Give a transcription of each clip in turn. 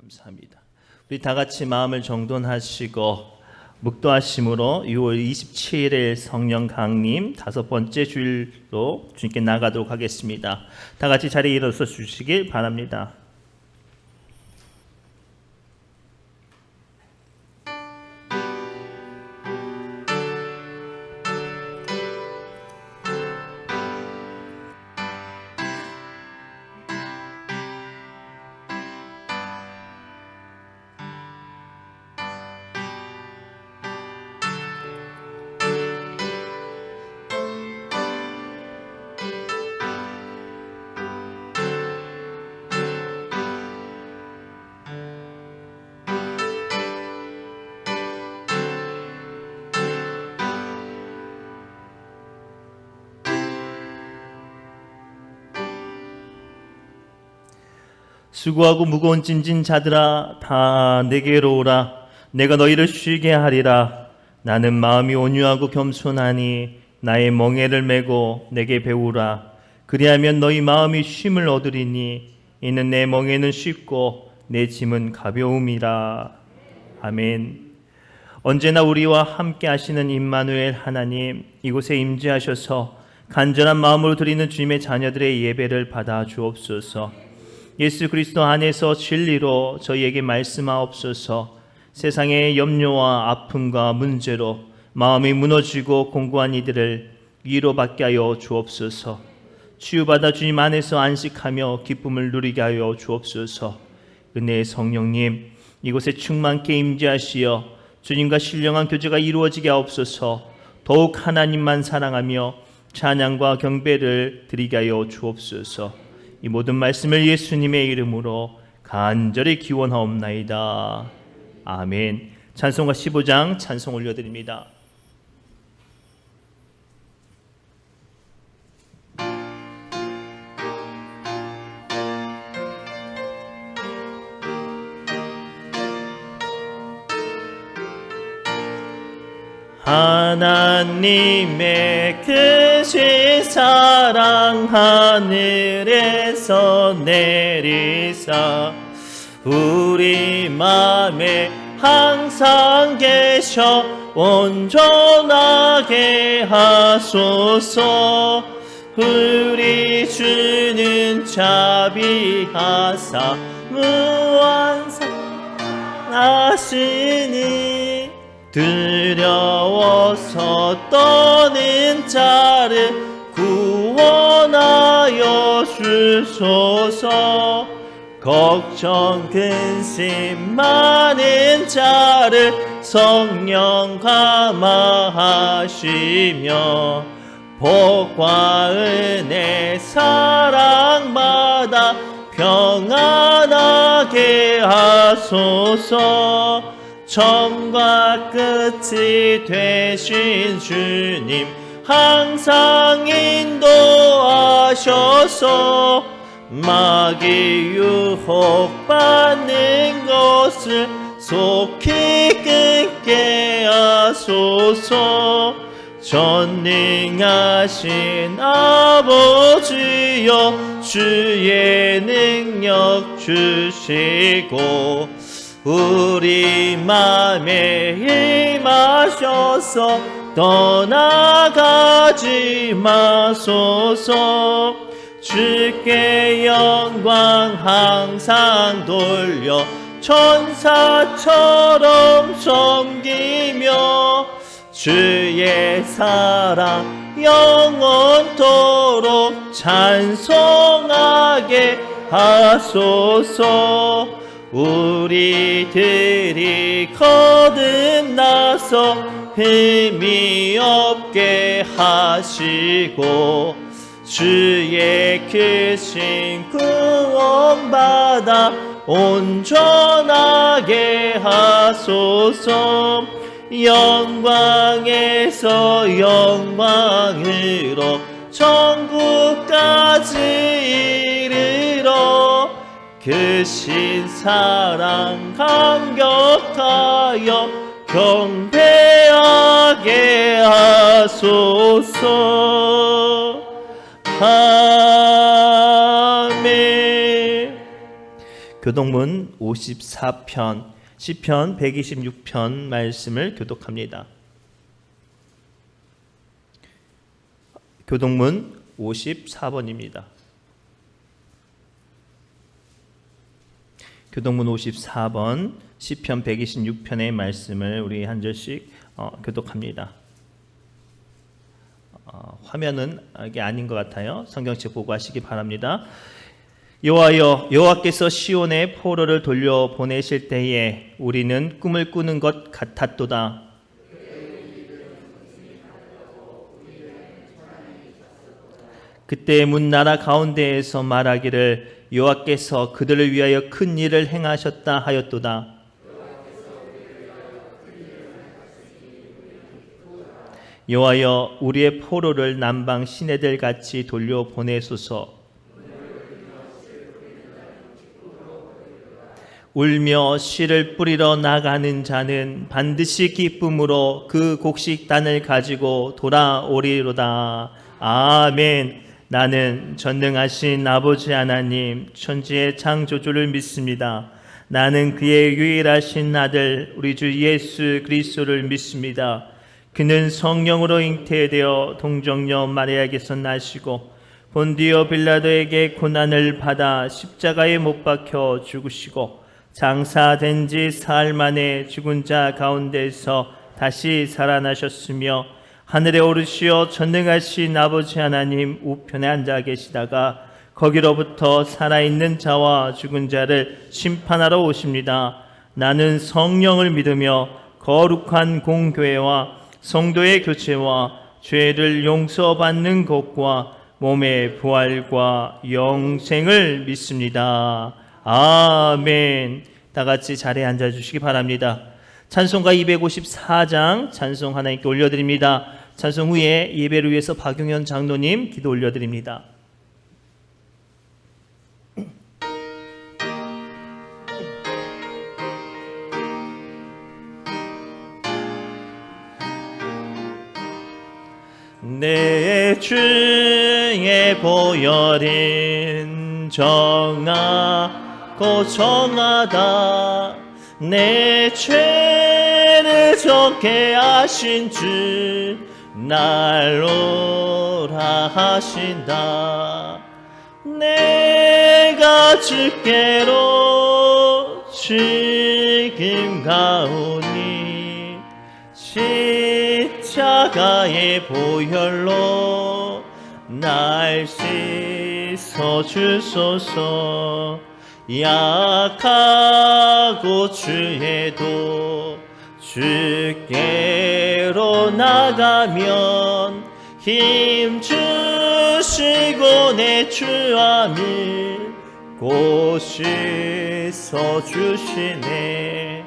감사합니다. 우리 다 같이 마음을 정돈하시고 묵도하심으로 6월 27일 성령 강림 5번째 주일로 주님께 나가도록 하겠습니다. 다 같이 자리에 일어서 주시길 바랍니다. 수고하고 무거운 짐진 자들아 다 내게로 오라. 내가 너희를 쉬게 하리라. 나는 마음이 온유하고 겸손하니 나의 멍에를 메고 내게 배우라. 그리하면 너희 마음이 쉼을 얻으리니 이는 내 멍에는 쉽고 내 짐은 가벼움이라. 아멘. 언제나 우리와 함께 하시는 임마누엘 하나님, 이곳에 임재하셔서 간절한 마음으로 드리는 주님의 자녀들의 예배를 받아 주옵소서. 예수 그리스도 안에서 진리로 저희에게 말씀하옵소서. 세상의 염려와 아픔과 문제로 마음이 무너지고 공고한 이들을 위로받게 하여 주옵소서. 치유받아 주님 안에서 안식하며 기쁨을 누리게 하여 주옵소서. 은혜의 성령님, 이곳에 충만케 임재하시어 주님과 신령한 교제가 이루어지게 하옵소서. 더욱 하나님만 사랑하며 찬양과 경배를 드리게 하여 주옵소서. 이 모든 말씀을 예수님의 이름으로 간절히 기원하옵나이다. 아멘. 찬송가 15장 찬송 올려드립니다. 하나님의 크신 사랑 하늘에서 내리사 우리 맘에 항상 계셔 온전하게 하소서. 우리 주는 자비하사 무한사랑하시니 두려워서 떠는 자를 구원하여 주소서. 걱정 근심 많은 자를 성령 감화하시며 복과 은혜 사랑받아 평안하게 하소서. 처음과 끝이 되신 주님 항상 인도하셔서 마귀 유혹받는 것을 속히 끊게 하소서. 전능하신 아버지여 주의 능력 주시고 우리 맘에 임하셔서 떠나가지 마소서. 주께 영광 항상 돌려 천사처럼 섬기며 주의 사랑 영원토록 찬송하게 하소서. 우리들이 거듭나서 흠이 없게 하시고 주의 크신 구원받아 온전하게 하소서. 영광에서 영광으로 천국까지 이르러 크신 사랑 감격하여 경배하게 하소서. 아멘. 교독문 54편, 시편 126편 말씀을 교독합니다. 교독문 54번입니다. 교독문 54번, 시편 126편의 말씀을 우리 한 절씩 교독합니다. 화면은 이게 아닌 것 같아요. 성경책 보고 하시기 바랍니다. 여호와여, 여호와께서 시온의 포로를 돌려 보내실 때에 우리는 꿈을 꾸는 것 같았도다. 그때 문나라 가운데에서 말하기를 여호와께서 그들을 위하여 큰 일을 행하셨다 하였도다. 여호와여, 우리의 포로를 남방 시내들 같이 돌려 보내소서. 울며 씨를 뿌리러 나가는 자는 반드시 기쁨으로 그 곡식단을 가지고 돌아오리로다. 아멘. 나는 전능하신 아버지 하나님, 천지의 창조주를 믿습니다. 나는 그의 유일하신 아들 우리 주 예수 그리스도를 믿습니다. 그는 성령으로 잉태되어 동정녀 마리아에게서 나시고 본디오 빌라도에게 고난을 받아 십자가에 못 박혀 죽으시고 장사된 지 사흘 만에 죽은 자 가운데서 다시 살아나셨으며 하늘에 오르시어 전능하신 아버지 하나님 우편에 앉아 계시다가 거기로부터 살아있는 자와 죽은 자를 심판하러 오십니다. 나는 성령을 믿으며 거룩한 공교회와 성도의 교체와 죄를 용서받는 것과 몸의 부활과 영생을 믿습니다. 아멘. 다 같이 자리에 앉아 주시기 바랍니다. 찬송가 254장 찬송 하나님께 올려드립니다. 찬송 후에 예배를 위해서 박용현 장로님 기도 올려드립니다. 내 주의 보혈은 정하고 정하다. 내 죄를 적게 하신 주 날로라 하신다. 내가 주께로 지금 가오니 십자가의 보혈로 날 씻어 주소서. 약하고 주에도 주께로 나가면 힘 주시고 내 주함을 곧 씻어 주시네.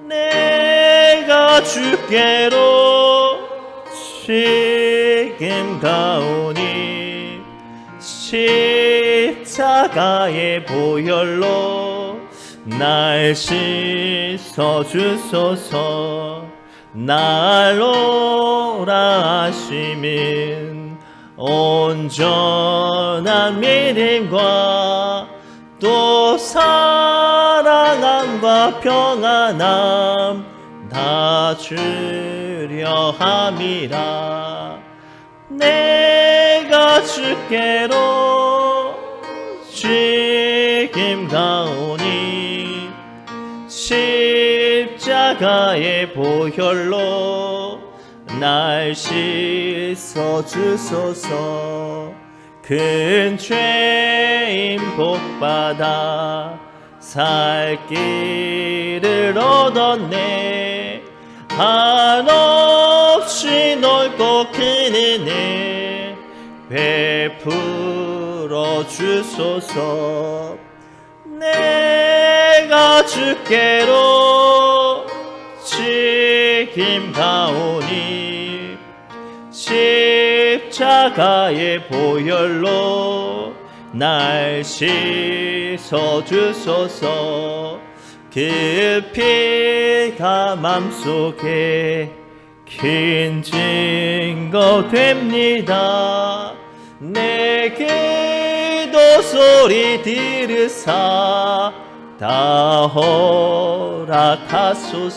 내가 주께로 지금 가오니 십자가의 보혈로 날 씻어 주소서. 날로라 하심은 온전한 믿음과 또 사랑함과 평안함 다 주려 함이라. 내가 주께로 지금 가오니 십자가의 보혈로 날 씻어 주소서. 큰 죄인 복받아 살 길을 얻었네. 한없이 넓고 큰 은혜 베풀어 주소서. 내가 주께로 지금 가오니 십자가의 보혈로 날 씻어 주소서. 그 피가 맘속에 긴 증거 됩니다. 내 기도 소리 들으사 다 허락하소서.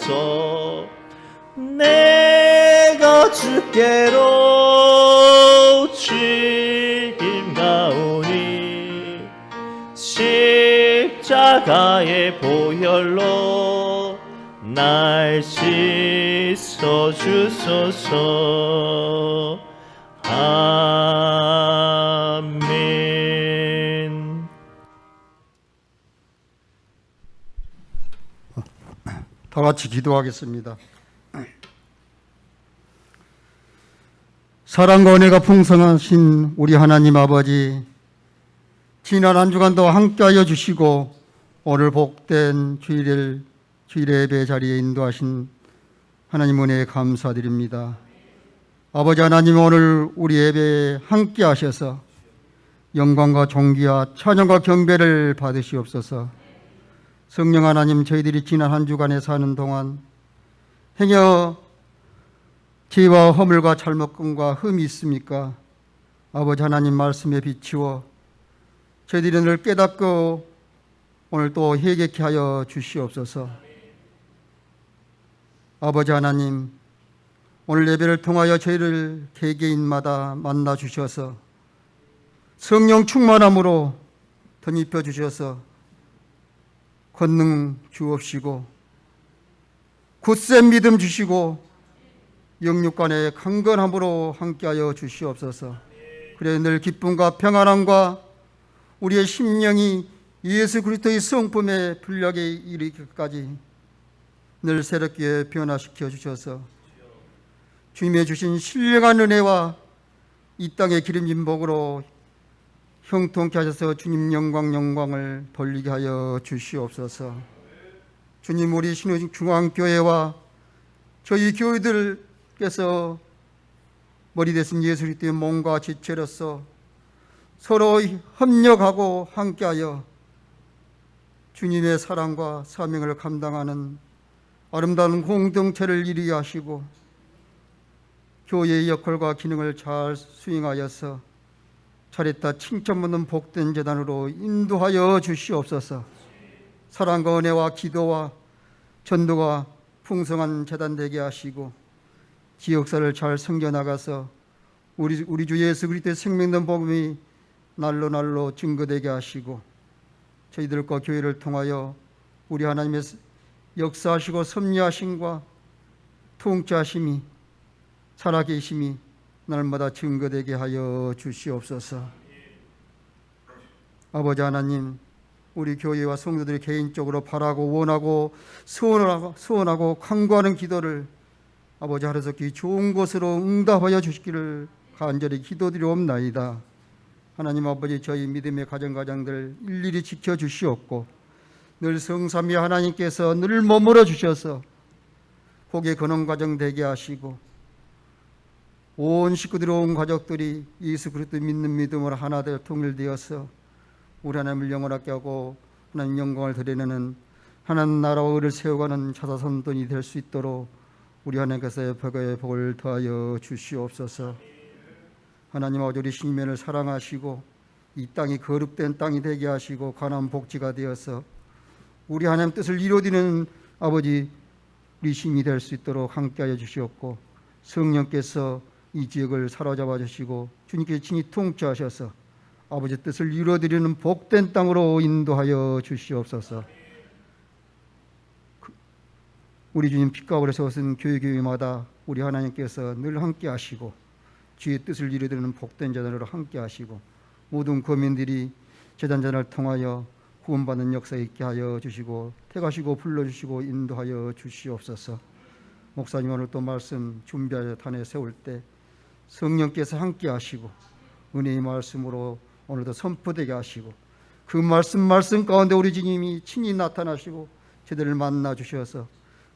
내가 주께로 즐김 가오니 십자가의 보혈로 날 씻어 주소서. 아멘. 다 같이 기도하겠습니다. 사랑과 은혜가 풍성하신 우리 하나님 아버지, 지난 한 주간도 함께하여 주시고 오늘 복된 주일 예배 자리에 인도하신 하나님 은혜에 감사드립니다. 아버지 하나님, 오늘 우리 예배에 함께하셔서 영광과 존귀와 찬양과 경배를 받으시옵소서. 성령 하나님, 저희들이 지난 한 주간에 사는 동안 행여 죄와 허물과 잘못됨과 흠이 있습니까? 아버지 하나님 말씀에 비추어 저희들이 늘 깨닫고 오늘 또 회개케 하여 주시옵소서. 아버지 하나님, 오늘 예배를 통하여 저희를 개개인마다 만나 주셔서 성령 충만함으로 덧입혀 주셔서 권능 주옵시고 굳센 믿음 주시고 영육간의 강건함으로 함께하여 주시옵소서. 그래 늘 기쁨과 평안함과 우리의 심령이 예수 그리스도의 성품의 분량에 이르기까지 늘 새롭게 변화시켜 주셔서 주님의 주신 신령한 은혜와 이 땅의 기름진 복으로 형통케 하셔서 주님 영광을 돌리게 하여 주시옵소서. 주님, 우리 신흥중앙교회와 저희 교회들께서 머리 대신 예수 그리스도의 몸과 지체로서 서로 협력하고 함께하여 주님의 사랑과 사명을 감당하는 아름다운 공동체를 이루게 하시고 교회의 역할과 기능을 잘 수행하여서 잘했다 칭찬받는 복된 재단으로 인도하여 주시옵소서. 사랑과 은혜와 기도와 전도가 풍성한 재단 되게 하시고 지역사를 잘 섬겨나가서 우리 주 예수 그리스도의 생명된 복음이 날로 증거되게 하시고 저희들과 교회를 통하여 우리 하나님의 역사하시고 섭리하심과 통치하심이 살아계심이 날마다 증거되게 하여 주시옵소서. 아버지 하나님, 우리 교회와 성도들이 개인적으로 바라고 원하고 소원하고 간구하는 기도를 아버지 하루속히 좋은 것으로 응답하여 주시기를 간절히 기도드리옵나이다. 하나님 아버지, 저희 믿음의 가정들 일일이 지켜주시옵고 늘 성삼위 하나님께서 늘 머물러 주셔서 복의 근원 가정 되게 하시고 온 식구들이 온 가족들이 예수 그리스도 믿는 믿음으로 하나 되어 통일되어서 우리 하나님을 영원하게 하고 하나님 영광을 드리는 하나님 나라와 의를 세워가는 자사선돈이 될 수 있도록 우리 하나님께서 복을 더하여 주시옵소서. 하나님 아버지, 우리 시민을 사랑하시고 이 땅이 거룩된 땅이 되게 하시고 가나안 복지가 되어서 우리 하나님 뜻을 이루어지는 아버지 우리 시민이 될 수 있도록 함께하여 주시옵고 성령께서 이 지역을 사로잡아 주시고 주님께서 친히 통치하셔서 아버지 뜻을 이루어드리는 복된 땅으로 인도하여 주시옵소서. 우리 주님 핏값으로 세우신 교회마다 우리 하나님께서 늘 함께 하시고 주의 뜻을 이루어드리는 복된 재단으로 함께 하시고 모든 거민들이 재단을 통하여 구원받는 역사 있게 하여 주시고 택하시고 불러주시고 인도하여 주시옵소서. 목사님, 오늘 또 말씀 준비하여 단에 세울 때 성령께서 함께 하시고 은혜의 말씀으로 오늘도 선포되게 하시고 그 말씀 가운데 우리 주님이 친히 나타나시고 저들을 만나 주셔서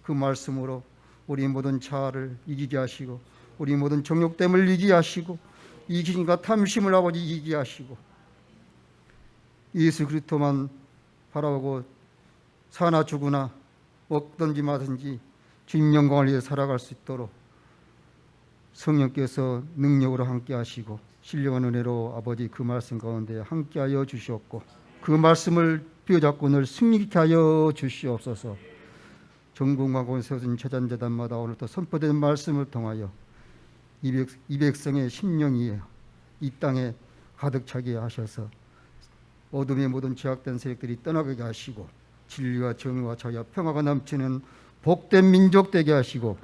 그 말씀으로 우리 모든 자아를 이기게 하시고 우리 모든 정욕됨을 이기게 하시고 이기심과 탐심을 아버지 이기게 하시고 예수 그리스도만 바라보고 사나 죽으나 먹든지 마든지 주님 영광을 위해 살아갈 수 있도록 성령께서 능력으로 함께 하시고 신령한 은혜로 아버지 그 말씀 가운데 함께하여 주시옵고 그 말씀을 부여잡군을 승리케 하여 주시옵소서. 전국만고 세워진 제잔제단마다 오늘도 선포된 말씀을 통하여 이 백성의 심령이 이 땅에 가득 차게 하셔서 어둠의 모든 제약된 세력들이 떠나게 하시고 진리와 정의와 자유와 평화가 넘치는 복된 민족 되게 하시고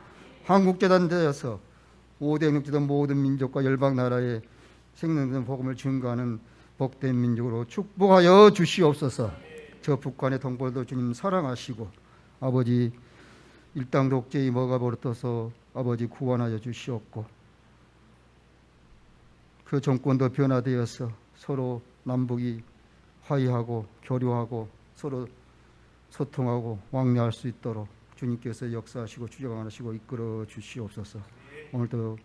한국재단 되어서 오대육지던 모든 민족과 열방 나라에 생명된 복음을 증거하는 복된 민족으로 축복하여 주시옵소서. 저 북한의 동포들도 주님 사랑하시고 아버지 일당 독재의 뭐가 버릇어서 아버지 구원하여 주시옵고 그 정권도 변화되어서 서로 남북이 화해하고 교류하고 서로 소통하고 왕래할 수 있도록 주님께서 역사하시고 주장하시고 이끌어 주시옵소서. 오늘도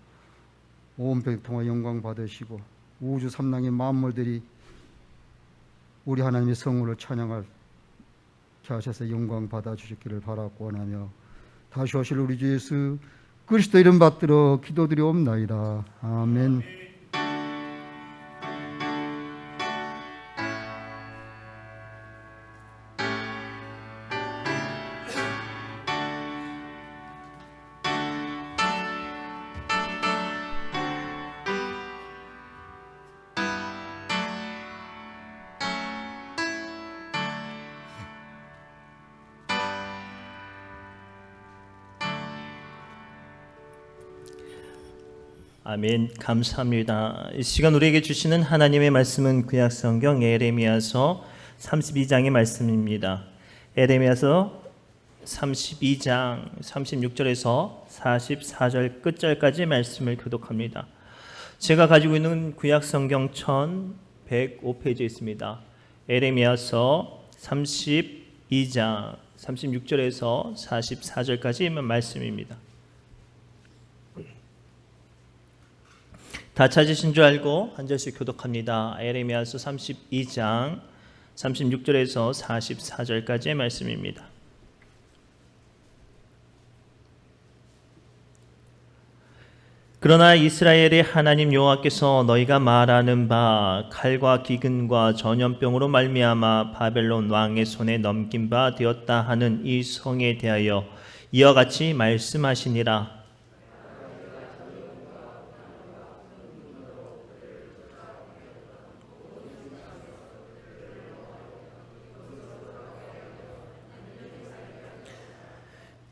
온 백통화 영광 받으시고 우주 삼랑의 만물들이 우리 하나님의 성으로 찬양할 하셔서 영광 받아 주시기를 바라고 원하며 다시 오실 우리 주 예수 그리스도 이름 받들어 기도드리옵나이다. 아멘. 아멘. 감사합니다. 이 시간 우리에게 주시는 하나님의 말씀은 구약성경 에레미야서 32장의 말씀입니다. 에레미야서 32장 36절에서 44절 끝절까지 말씀을 교독합니다. 제가 가지고 있는 구약성경 1105페이지에 있습니다. 에레미야서 32장 36절에서 44절까지 말씀입니다. 다 찾으신 줄 알고 한 절씩 교독합니다. 에레미야서 32장 36절에서 44절까지의 말씀입니다. 그러나 이스라엘의 하나님 여호와께서 너희가 말하는 바 칼과 기근과 전염병으로 말미암아 바벨론 왕의 손에 넘긴 바 되었다 하는 이 성에 대하여 이와 같이 말씀하시니라.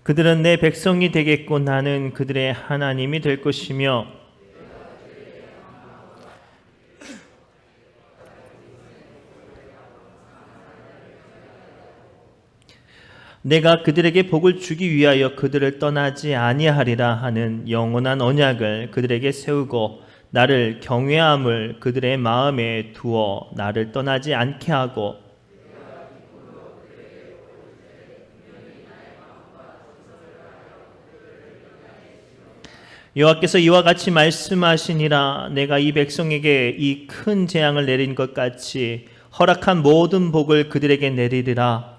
그들은 내 백성이 되겠고 나는 그들의 하나님이 될 것이며 내가 그들에게 복을 주기 위하여 그들을 떠나지 아니하리라 하는 영원한 언약을 그들에게 세우고 나를 경외함을 그들의 마음에 두어 나를 떠나지 않게 하고 여호와께서 이와 같이 말씀하시니라. 내가 이 백성에게 이 큰 재앙을 내린 것 같이 허락한 모든 복을 그들에게 내리리라.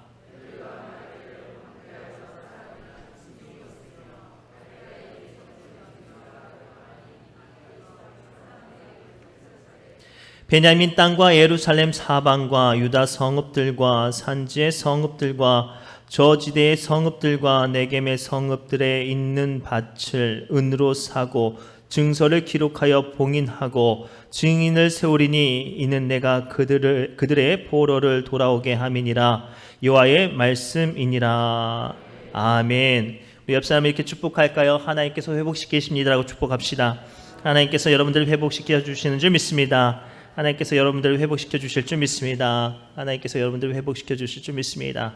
베냐민 땅과 예루살렘 사방과 유다 성읍들과 산지의 성읍들과 저지대의 성읍들과 네겜의 성읍들에 있는 밭을 은으로 사고 증서를 기록하여 봉인하고 증인을 세우리니 이는 내가 그들의 포로를 돌아오게 함이니라. 여호와의 말씀이니라. 아멘. 우리 옆 사람 이렇게 축복할까요? 하나님께서 회복시키십니다라고 축복합시다. 하나님께서 여러분들을 회복시켜 주시는 줄 믿습니다. 하나님께서 여러분들을 회복시켜 주실 줄 믿습니다. 하나님께서 여러분들을 회복시켜 주실 줄 믿습니다.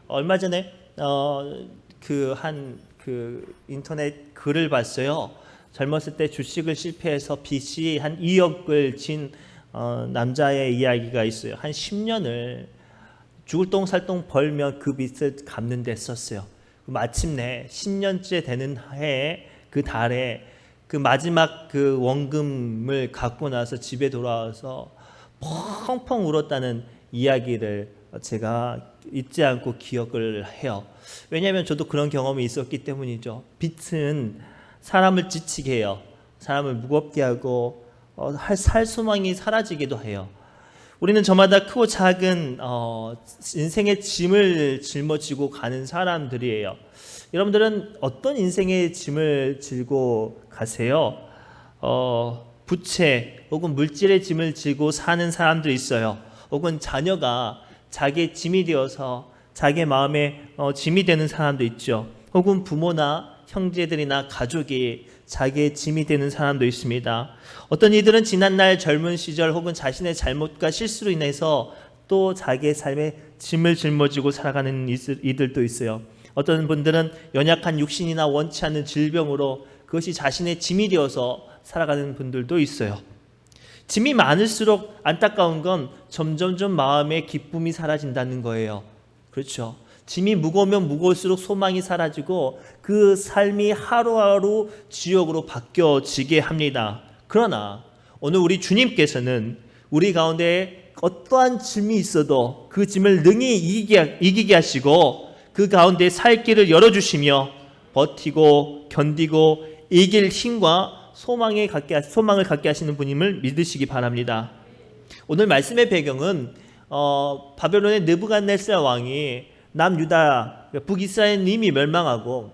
얼마 전에 인터넷 글을 봤어요. 젊었을 때 주식을 실패해서 빚이 한 2억을 진 남자의 이야기가 있어요. 한 10년을 죽을 똥살똥 벌며 그 빚을 갚는 데 썼어요. 마침내 10년째 되는 해에 그 달에 그 마지막 그 원금을 갖고 나서 집에 돌아와서 펑펑 울었다는 이야기를 제가 잊지 않고 기억을 해요. 왜냐하면 저도 그런 경험이 있었기 때문이죠. 빚은 사람을 지치게 해요. 사람을 무겁게 하고 살 소망이 사라지기도 해요. 우리는 저마다 크고 작은 인생의 짐을 짊어지고 가는 사람들이에요. 여러분들은 어떤 인생의 짐을 지고 가세요? 부채 혹은 물질의 짐을 지고 사는 사람들이 있어요. 혹은 자녀가 자기의 짐이 되어서 자기의 마음에 짐이 되는 사람도 있죠. 혹은 부모나 형제들이나 가족이 자기의 짐이 되는 사람도 있습니다. 어떤 이들은 지난날 젊은 시절 혹은 자신의 잘못과 실수로 인해서 또 자기의 삶에 짐을 짊어지고 살아가는 이들도 있어요. 어떤 분들은 연약한 육신이나 원치 않는 질병으로 그것이 자신의 짐이 되어서 살아가는 분들도 있어요. 짐이 많을수록 안타까운 건 점점점 마음의 기쁨이 사라진다는 거예요. 그렇죠. 짐이 무거우면 무거울수록 소망이 사라지고 그 삶이 하루하루 지옥으로 바뀌어지게 합니다. 그러나 오늘 우리 주님께서는 우리 가운데 어떠한 짐이 있어도 그 짐을 능히 이기게 하시고 그 가운데 살 길을 열어주시며 버티고 견디고 이길 힘과 소망을 갖게 하시는 분임을 믿으시기 바랍니다. 오늘 말씀의 배경은 바벨론의 느부갓네살 왕이 남유다, 북이스라엘 이미 멸망하고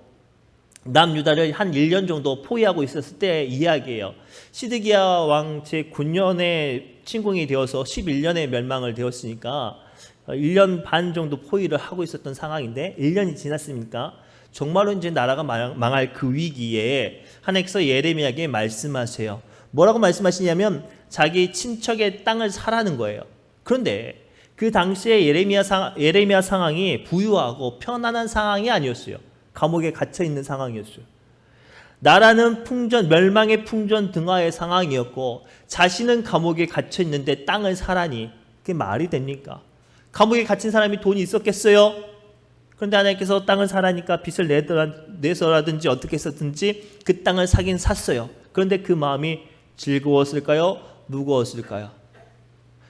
남유다를 한 1년 정도 포위하고 있었을 때 이야기예요. 시드기야 왕 제9년에 침공이 되어서 11년에 멸망을 되었으니까 1년 반 정도 포위를 하고 있었던 상황인데 1년이 지났습니까? 정말로 이제 나라가 망할 그 위기에 하나님께서 예레미야에게 말씀하세요. 뭐라고 말씀하시냐면 자기 친척의 땅을 사라는 거예요. 그런데 그 당시에 예레미야 상황이 부유하고 편안한 상황이 아니었어요. 감옥에 갇혀 있는 상황이었어요. 나라는 멸망의 풍전 등화의 상황이었고 자신은 감옥에 갇혀 있는데 땅을 사라니 그게 말이 됩니까? 감옥에 갇힌 사람이 돈이 있었겠어요? 그런데 하나님께서 땅을 사라니까 빚을 내서라든지 어떻게 했었든지 그 땅을 사긴 샀어요. 그런데 그 마음이 즐거웠을까요? 무거웠을까요?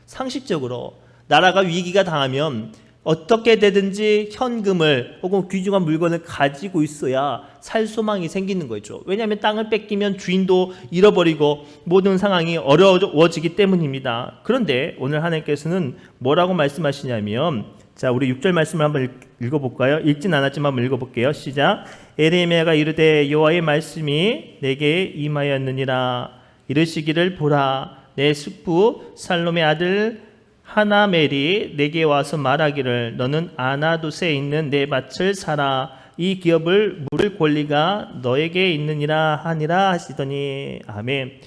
상식적으로 나라가 위기가 당하면 어떻게 되든지 현금을 혹은 귀중한 물건을 가지고 있어야 살 소망이 생기는 거죠. 왜냐하면 땅을 뺏기면 주인도 잃어버리고 모든 상황이 어려워지기 때문입니다. 그런데 오늘 하나님께서는 뭐라고 말씀하시냐면 자, 우리 6절 말씀을 한번 읽어볼까요? 읽진 않았지만 한번 읽어볼게요. 시작. 에레미야가 이르되 여호와의 말씀이 내게 임하였느니라. 이르시기를 보라, 내 숙부 살롬의 아들 하나멜이 내게 와서 말하기를 너는 아나돗에 있는 내 밭을 사라. 이 기업을 물을 권리가 너에게 있느니라 하니라 하시더니 아멘.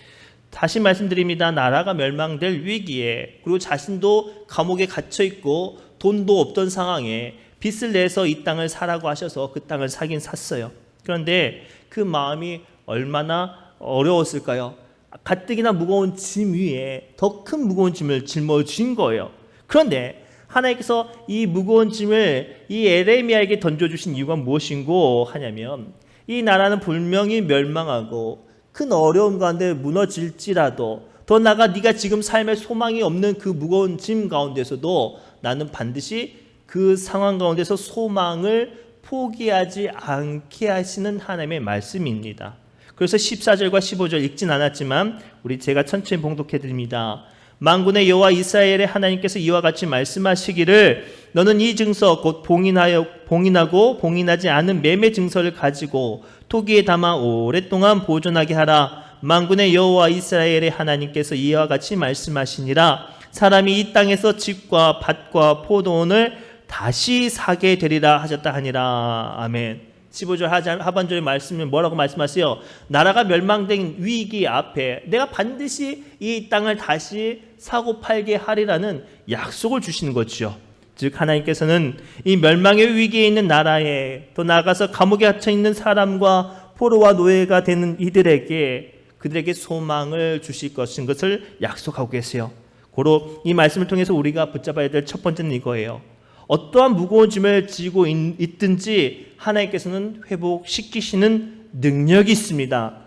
다시 말씀드립니다. 나라가 멸망될 위기에 그리고 자신도 감옥에 갇혀 있고 돈도 없던 상황에 빚을 내서 이 땅을 사라고 하셔서 그 땅을 사긴 샀어요. 그런데 그 마음이 얼마나 어려웠을까요? 가뜩이나 무거운 짐 위에 더 큰 무거운 짐을 짊어진 거예요. 그런데 하나님께서 이 무거운 짐을 이 에레미야에게 던져주신 이유가 무엇인고 하냐면 이 나라는 분명히 멸망하고 큰 어려움 가운데 무너질지라도 더 나아가 네가 지금 삶에 소망이 없는 그 무거운 짐 가운데서도 나는 반드시 그 상황 가운데서 소망을 포기하지 않게 하시는 하나님의 말씀입니다. 그래서 14절과 15절 읽진 않았지만 제가 천천히 봉독해 드립니다. 만군의 여호와 이스라엘의 하나님께서 이와 같이 말씀하시기를 너는 이 증서 곧 봉인하고 봉인하지 않은 매매 증서를 가지고 토기에 담아 오랫동안 보존하게 하라. 만군의 여호와 이스라엘의 하나님께서 이와 같이 말씀하시니라. 사람이 이 땅에서 집과 밭과 포도원을 다시 사게 되리라 하셨다 하니라. 아멘. 15절 하반절의 말씀은 뭐라고 말씀하세요? 나라가 멸망된 위기 앞에 내가 반드시 이 땅을 다시 사고 팔게 하리라는 약속을 주시는 거죠. 즉 하나님께서는 이 멸망의 위기에 있는 나라에 더 나아가서 감옥에 갇혀 있는 사람과 포로와 노예가 되는 그들에게 소망을 주실 것을 약속하고 계세요. 고로 이 말씀을 통해서 우리가 붙잡아야 될 첫 번째는 이거예요. 어떠한 무거운 짐을 지고 있든지 하나님께서는 회복시키시는 능력이 있습니다.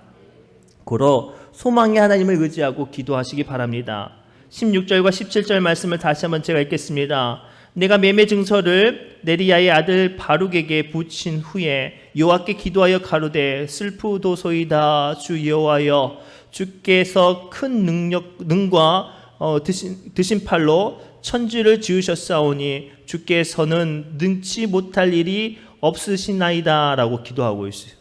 고로 소망의 하나님을 의지하고 기도하시기 바랍니다. 16절과 17절 말씀을 다시 한번 제가 읽겠습니다. 내가 매매 증서를 네리야의 아들 바룩에게 붙인 후에 여호와께 기도하여 가로되 슬프도소이다 주 여호와여 주께서 큰 능과 드신 팔로 천지를 지으셨사오니 주께서는 능치 못할 일이 없으시나이다 라고 기도하고 있어요.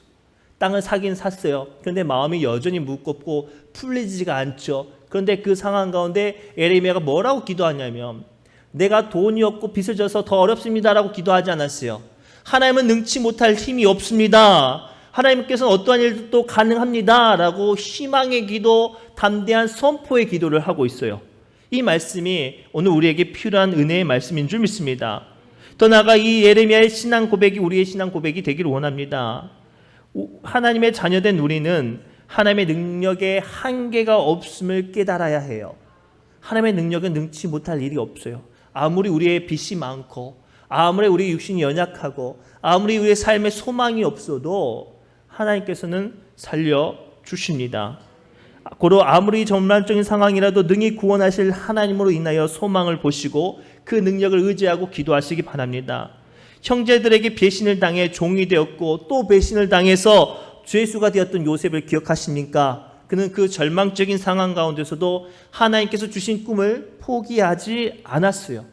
땅을 사긴 샀어요. 그런데 마음이 여전히 무겁고 풀리지가 않죠. 그런데 그 상황 가운데 에레미야가 뭐라고 기도하냐면 내가 돈이 없고 빚을 져서 더 어렵습니다라고 기도하지 않았어요. 하나님은 능치 못할 힘이 없습니다. 하나님께서는 어떠한 일도 가능합니다라고 희망의 기도, 담대한 선포의 기도를 하고 있어요. 이 말씀이 오늘 우리에게 필요한 은혜의 말씀인 줄 믿습니다. 더 나아가 이 예레미야의 신앙 고백이 우리의 신앙 고백이 되기를 원합니다. 하나님의 자녀된 우리는 하나님의 능력에 한계가 없음을 깨달아야 해요. 하나님의 능력은 능치 못할 일이 없어요. 아무리 우리의 빚이 많고 아무리 우리 육신이 연약하고 아무리 우리의 삶에 소망이 없어도 하나님께서는 살려주십니다. 고로 아무리 전반적인 상황이라도 능히 구원하실 하나님으로 인하여 소망을 보시고 그 능력을 의지하고 기도하시기 바랍니다. 형제들에게 배신을 당해 종이 되었고 또 배신을 당해서 죄수가 되었던 요셉을 기억하십니까? 그는 그 절망적인 상황 가운데서도 하나님께서 주신 꿈을 포기하지 않았어요.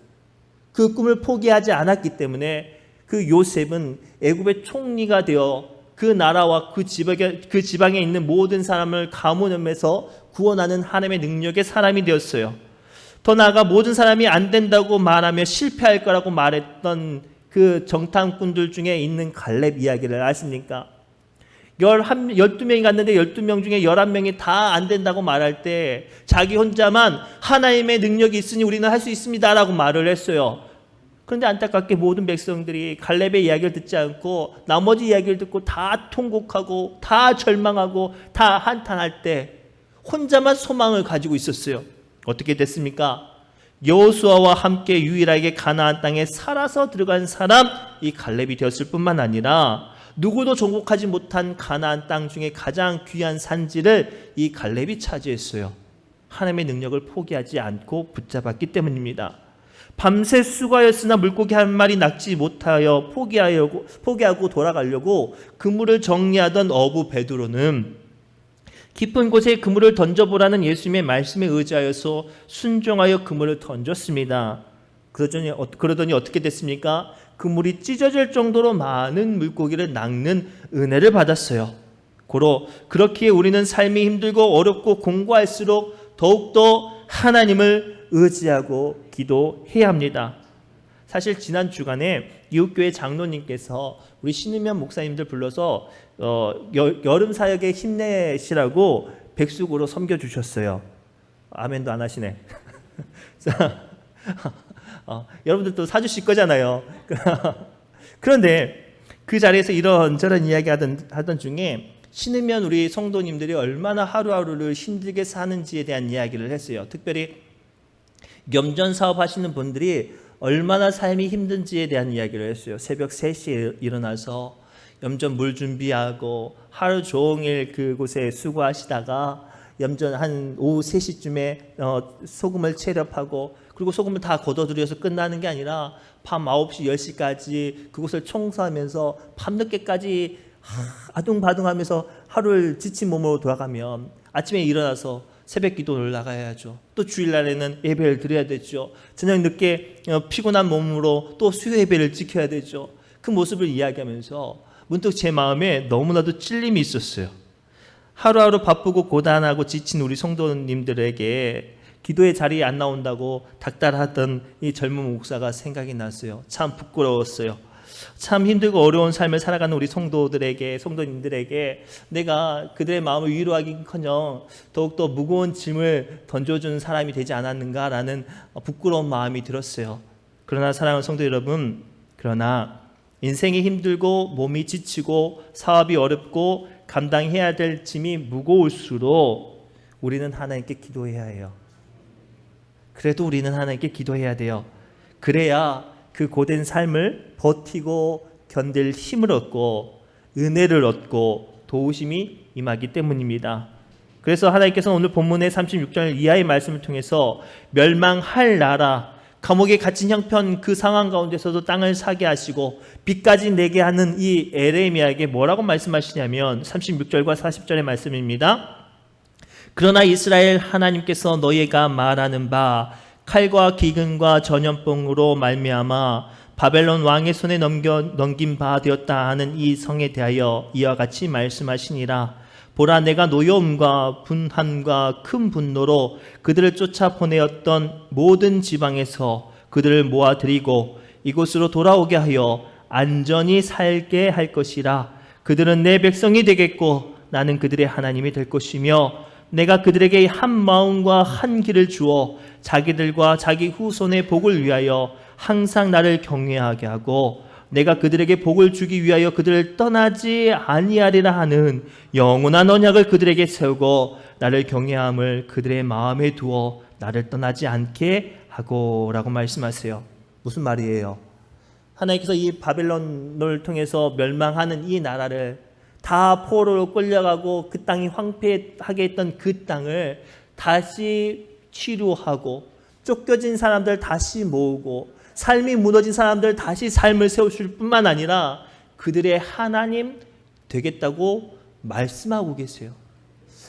그 꿈을 포기하지 않았기 때문에 그 요셉은 애굽의 총리가 되어 그 나라와 그 지방에 있는 모든 사람을 가문에서 구원하는 하나님의 능력의 사람이 되었어요. 더 나아가 모든 사람이 안 된다고 말하며 실패할 거라고 말했던 그 정탐꾼들 중에 있는 갈렙 이야기를 아십니까? 12명이 갔는데 12명 중에 11명이 다 안 된다고 말할 때 자기 혼자만 하나님의 능력이 있으니 우리는 할 수 있습니다 라고 말을 했어요. 그런데 안타깝게 모든 백성들이 갈렙의 이야기를 듣지 않고 나머지 이야기를 듣고 다 통곡하고 다 절망하고 다 한탄할 때 혼자만 소망을 가지고 있었어요. 어떻게 됐습니까? 여호수아와 함께 유일하게 가나안 땅에 살아서 들어간 사람 이 갈렙이 되었을 뿐만 아니라 누구도 정복하지 못한 가나안 땅 중에 가장 귀한 산지를 이 갈렙이 차지했어요. 하나님의 능력을 포기하지 않고 붙잡았기 때문입니다. 밤새 수고하였으나 물고기 한 마리 낚지 못하여 포기하고 돌아가려고 그물을 정리하던 어부 베드로는 깊은 곳에 그물을 던져보라는 예수님의 말씀에 의지하여서 순종하여 그물을 던졌습니다. 그러더니 어떻게 됐습니까? 그물이 찢어질 정도로 많은 물고기를 낚는 은혜를 받았어요. 고로 그렇기에 우리는 삶이 힘들고 어렵고 공고할수록 더욱더 하나님을 의지하고 기도해야 합니다. 사실 지난 주간에 이웃교회 장로님께서 우리 신으면 목사님들 불러서 여름 사역에 힘내시라고 백숙으로 섬겨주셨어요. 아멘도 안 하시네. 여러분들도 사주실 거잖아요. 그런데 그 자리에서 이런저런 이야기 하던 중에 신으면 우리 성도님들이 얼마나 하루하루를 힘들게 사는지에 대한 이야기를 했어요. 특별히 염전 사업 하시는 분들이 얼마나 삶이 힘든지에 대한 이야기를 했어요. 새벽 3시에 일어나서 염전 물 준비하고 하루 종일 그곳에 수고하시다가 염전 한 오후 3시쯤에 소금을 채렵하고 그리고 소금을 다 걷어들여서 끝나는 게 아니라 밤 9시, 10시까지 그곳을 청소하면서 밤늦게까지 아둥바둥하면서 하루를 지친 몸으로 돌아가면 아침에 일어나서 새벽 기도를 나가야죠. 또 주일날에는 예배를 드려야 되죠. 저녁 늦게 피곤한 몸으로 또 수요 예배를 지켜야 되죠. 그 모습을 이야기하면서 문득 제 마음에 너무나도 찔림이 있었어요. 하루하루 바쁘고 고단하고 지친 우리 성도님들에게 기도의 자리에 안 나온다고 닥달하던 이 젊은 목사가 생각이 났어요. 참 부끄러웠어요. 참 힘들고 어려운 삶을 살아가는 우리 성도님들에게 내가 그들의 마음을 위로하기는커녕 더욱더 무거운 짐을 던져주는 사람이 되지 않았는가라는 부끄러운 마음이 들었어요. 그러나 사랑하는 성도 여러분, 그러나 인생이 힘들고 몸이 지치고 사업이 어렵고 감당해야 될 짐이 무거울수록 우리는 하나님께 기도해야 해요. 그래도 우리는 하나님께 기도해야 돼요. 그래야 그 고된 삶을 버티고 견딜 힘을 얻고 은혜를 얻고 도우심이 임하기 때문입니다. 그래서 하나님께서는 오늘 본문의 36절 이하의 말씀을 통해서 멸망할 나라, 감옥에 갇힌 형편 그 상황 가운데서도 땅을 사게 하시고 빚까지 내게 하는 이 에레미야에게 뭐라고 말씀하시냐면 36절과 40절의 말씀입니다. 그러나 이스라엘 하나님께서 너희가 말하는 바 칼과 기근과 전염병으로 말미암아 바벨론 왕의 손에 넘긴 바 되었다 하는 이 성에 대하여 이와 같이 말씀하시니라. 보라, 내가 노여움과 분함과 큰 분노로 그들을 쫓아 보내었던 모든 지방에서 그들을 모아들이고 이곳으로 돌아오게 하여 안전히 살게 할 것이라. 그들은 내 백성이 되겠고 나는 그들의 하나님이 될 것이며 내가 그들에게 한 마음과 한 길을 주어 자기들과 자기 후손의 복을 위하여 항상 나를 경외하게 하고 내가 그들에게 복을 주기 위하여 그들을 떠나지 아니하리라 하는 영원한 언약을 그들에게 세우고 나를 경외함을 그들의 마음에 두어 나를 떠나지 않게 하고 라고 말씀하세요. 무슨 말이에요? 하나님께서 이 바벨론을 통해서 멸망하는 이 나라를 다 포로로 끌려가고 그 땅이 황폐하게 했던 그 땅을 다시 치료하고 쫓겨진 사람들 다시 모으고 삶이 무너진 사람들 다시 삶을 세우실 뿐만 아니라 그들의 하나님 되겠다고 말씀하고 계세요.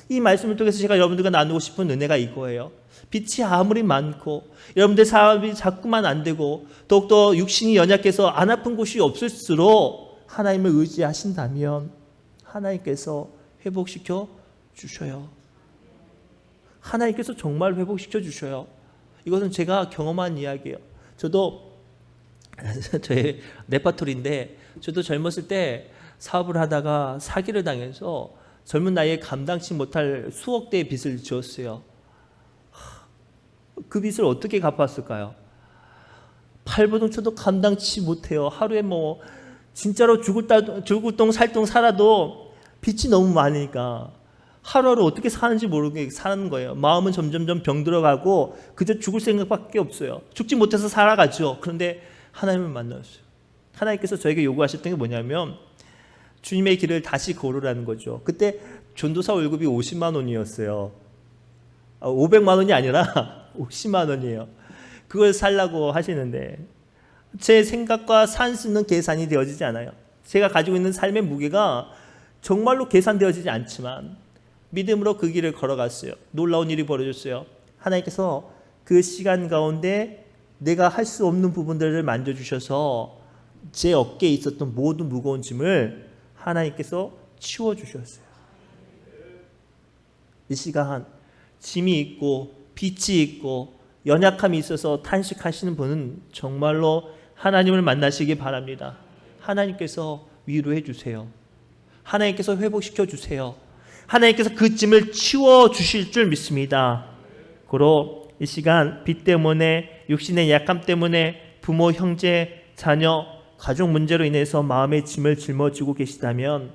이 말씀을 통해서 제가 여러분들과 나누고 싶은 은혜가 이거예요. 빛이 아무리 많고 여러분들 사업이 자꾸만 안 되고 더욱더 육신이 연약해서 안 아픈 곳이 없을수록 하나님을 의지하신다면 하나님께서 회복시켜 주셔요. 하나님께서 정말 회복시켜 주셔요. 이것은 제가 경험한 이야기예요. 저도 저의 레파토리인데 저도 젊었을 때 사업을 하다가 사기를 당해서 젊은 나이에 감당치 못할 수억 대의 빚을 지었어요. 그 빚을 어떻게 갚았을까요? 팔보동 쳐도 감당치 못해요. 하루에 뭐 진짜로 죽을 똥 살똥 살아도 빚이 너무 많으니까 하루하루 어떻게 사는지 모르게 사는 거예요. 마음은 점점점 병들어가고 그저 죽을 생각밖에 없어요. 죽지 못해서 살아가죠. 그런데 하나님을 만났어요. 하나님께서 저에게 요구하셨던 게 뭐냐면 주님의 길을 다시 걸으라는 거죠. 그때 전도사 월급이 50만 원이었어요. 500만 원이 아니라 50만 원이에요. 그걸 살라고 하시는데 제 생각과 산 수 있는 계산이 되어지지 않아요. 제가 가지고 있는 삶의 무게가 정말로 계산되어지지 않지만 믿음으로 그 길을 걸어갔어요. 놀라운 일이 벌어졌어요. 하나님께서 그 시간 가운데 내가 할 수 없는 부분들을 만져주셔서 제 어깨에 있었던 모든 무거운 짐을 하나님께서 치워주셨어요. 이 시간 짐이 있고 빚이 있고 연약함이 있어서 탄식하시는 분은 정말로 하나님을 만나시기 바랍니다. 하나님께서 위로해 주세요. 하나님께서 회복시켜 주세요. 하나님께서 그 짐을 치워 주실 줄 믿습니다. 고로 이 시간 빚 때문에 육신의 약함 때문에 부모, 형제, 자녀, 가족 문제로 인해서 마음의 짐을 짊어지고 계시다면